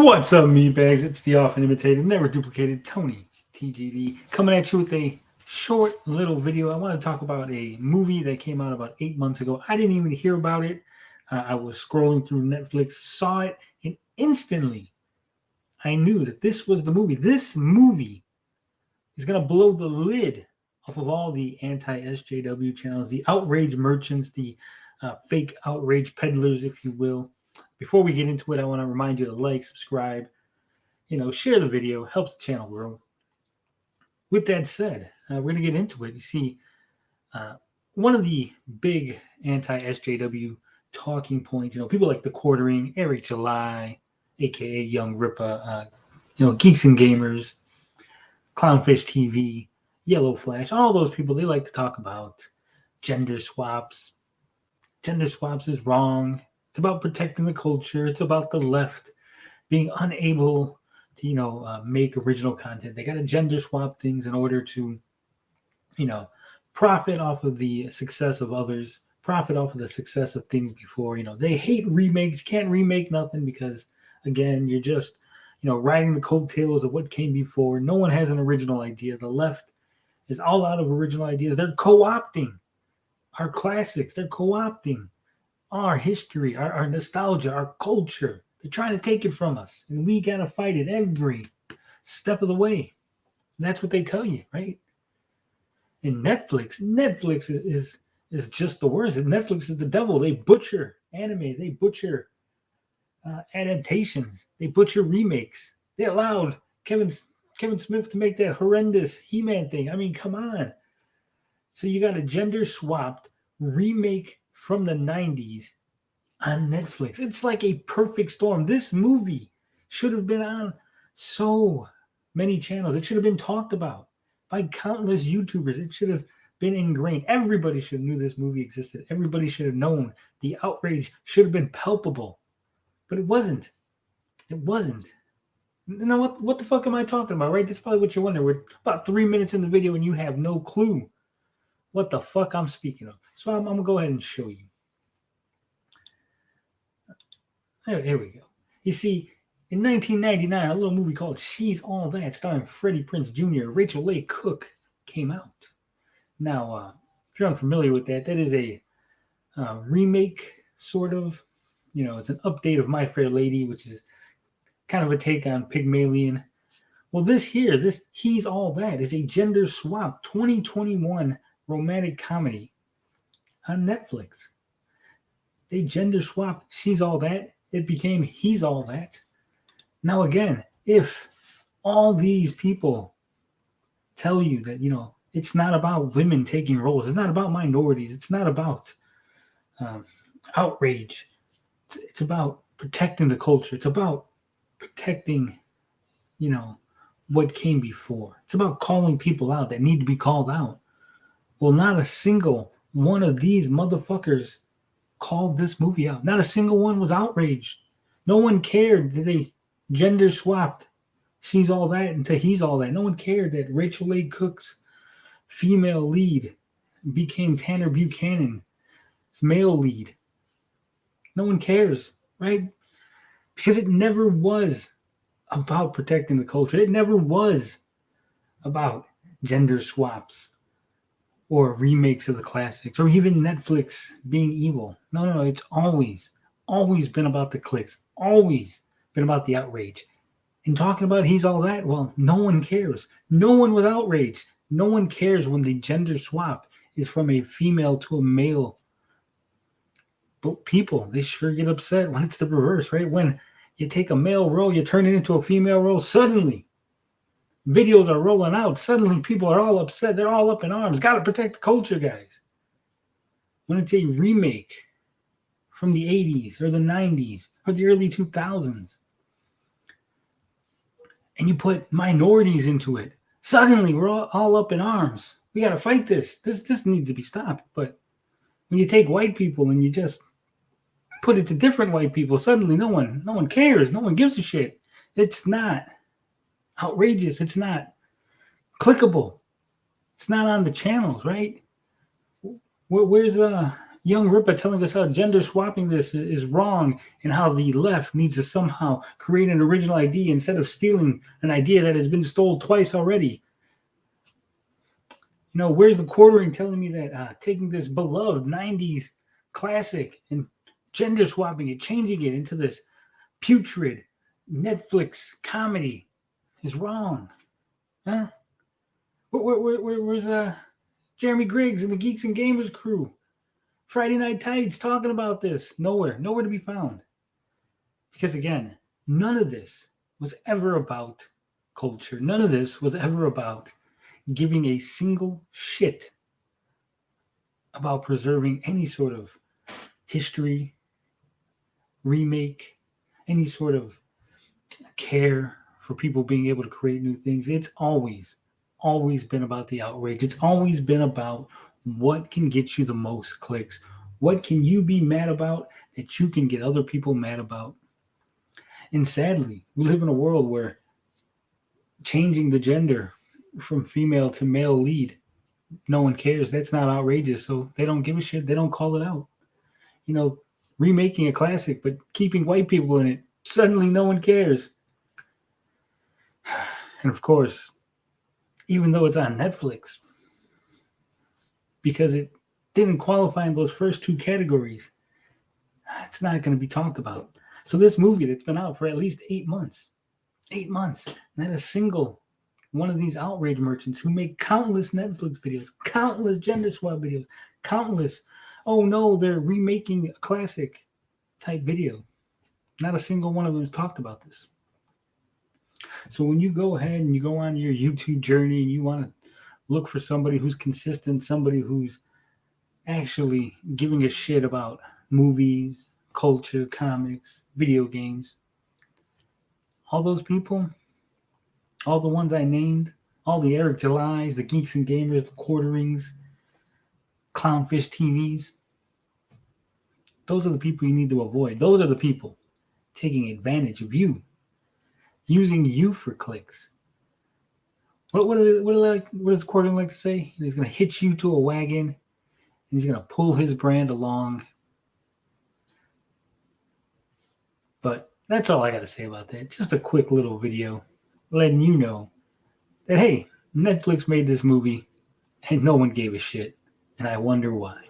What's up, meatbags? It's the often imitated, never duplicated Tony TGD coming at you with a short little video. I want to talk about a movie that came out about 8 months ago. I didn't even hear about it. I was scrolling through Netflix, saw it, and instantly I knew that this was the movie. This movie is going to blow the lid off of all the anti-SJW channels, the outrage merchants, the fake outrage peddlers, if you will. Before we get into it, I want to remind you to like, subscribe, share the video. Helps the channel grow. With that said, we're going to get into it. You see, one of the big anti-SJW talking points, people like the Quartering, Eric July, AKA Young Rippa, Geeks and Gamers, Clownfish TV, Yellow Flash, all those people, they like to talk about gender swaps. Gender swaps is wrong. It's about protecting the culture. It's about the left being unable to, make original content. They got to gender swap things in order to, profit off of the success of others, profit off of the success of things before. They hate remakes. Can't remake nothing because, again, you're just, riding the coattails of what came before. No one has an original idea. The left is all out of original ideas. They're co-opting our classics. They're co-opting our history, our nostalgia, our culture. They're trying to take it from us, and we got to fight it every step of the way. And that's what they tell you, right? And Netflix is just the worst. Netflix is the devil. They butcher anime. They butcher adaptations. They butcher remakes. They allowed Kevin Smith to make that horrendous He-Man thing. I mean, come on. So you got a gender-swapped remake from the 90s on Netflix. It's like a perfect storm. This movie should have been on so many channels. It should have been talked about by countless YouTubers. It should have been ingrained. Everybody should have knew this movie existed. Everybody should have known. The outrage should have been palpable. But it wasn't. It wasn't. What the fuck am I talking about, right? That's probably what you're wondering. We're about 3 minutes in the video and you have no clue what the fuck I'm speaking of. So I'm going to go ahead and show you. Here we go. You see, in 1999, a little movie called She's All That, starring Freddie Prinze Jr., Rachel Leigh Cook, came out. Now, if you're unfamiliar with that, that is a remake, sort of. It's an update of My Fair Lady, which is kind of a take on Pygmalion. Well, this He's All That is a gender swap 2021 romantic comedy on Netflix. They gender swapped She's All That. It became He's All That. Now, again, if all these people tell you that, it's not about women taking roles, it's not about minorities, it's not about outrage, it's about protecting the culture, it's about protecting, what came before. It's about calling people out that need to be called out. Well, not a single one of these motherfuckers called this movie out. Not a single one was outraged. No one cared that they gender swapped She's All That into He's All That. No one cared that Rachel Leigh Cook's female lead became Tanner Buchanan's male lead. No one cares, right? Because it never was about protecting the culture. It never was about gender swaps or remakes of the classics, or even Netflix being evil. No. It's always been about the clicks, always been about the outrage. And talking about He's All That, well, no one cares. No one was outraged. No one cares when the gender swap is from a female to a male. But people, they sure get upset when it's the reverse, right? When you take a male role, you turn it into a female role, suddenly videos are rolling out. Suddenly people are all upset. They're all up in arms. Got to protect the culture, guys. When it's a remake from the 80s or the 90s or the early 2000s, and you put minorities into it, suddenly we're all up in arms. We got to fight this. This needs to be stopped. But when you take white people and you just put it to different white people, suddenly no one cares. No one gives a shit. It's not outrageous. It's not clickable. It's not on the channels, right? Where's young Rippa telling us how gender swapping this is wrong and how the left needs to somehow create an original idea instead of stealing an idea that has been stolen twice already. Where's the quartering telling me that taking this beloved 90s classic and gender swapping it, changing it into this putrid Netflix comedy is wrong? Huh? Where's Jeremy Griggs and the Geeks and Gamers crew? Friday Night Tights talking about this. Nowhere to be found. Because again, none of this was ever about culture. None of this was ever about giving a single shit about preserving any sort of history, remake, any sort of care for people being able to create new things. It's always been about the outrage. It's always been about what can get you the most clicks. What can you be mad about that you can get other people mad about? And sadly, we live in a world where changing the gender from female to male lead, no one cares. That's not outrageous, so they don't give a shit. They don't call it out. Remaking a classic but keeping white people in it, suddenly no one cares. And of course, even though it's on Netflix, because it didn't qualify in those first two categories, it's not going to be talked about. So this movie that's been out for at least 8 months, not a single one of these outrage merchants who make countless Netflix videos, countless gender swap videos, countless, oh no, they're remaking a classic type video. Not a single one of them has talked about this. So when you go ahead and you go on your YouTube journey and you want to look for somebody who's consistent, somebody who's actually giving a shit about movies, culture, comics, video games, all those people, all the ones I named, all the Eric Julys, the Geeks and Gamers, the Quarterings, Clownfish TVs, those are the people you need to avoid. Those are the people taking advantage of you, using you for clicks. What does the Quartering like to say? He's going to hitch you to a wagon, and he's going to pull his brand along. But that's all I got to say about that. Just a quick little video letting you know that, hey, Netflix made this movie and no one gave a shit. And I wonder why.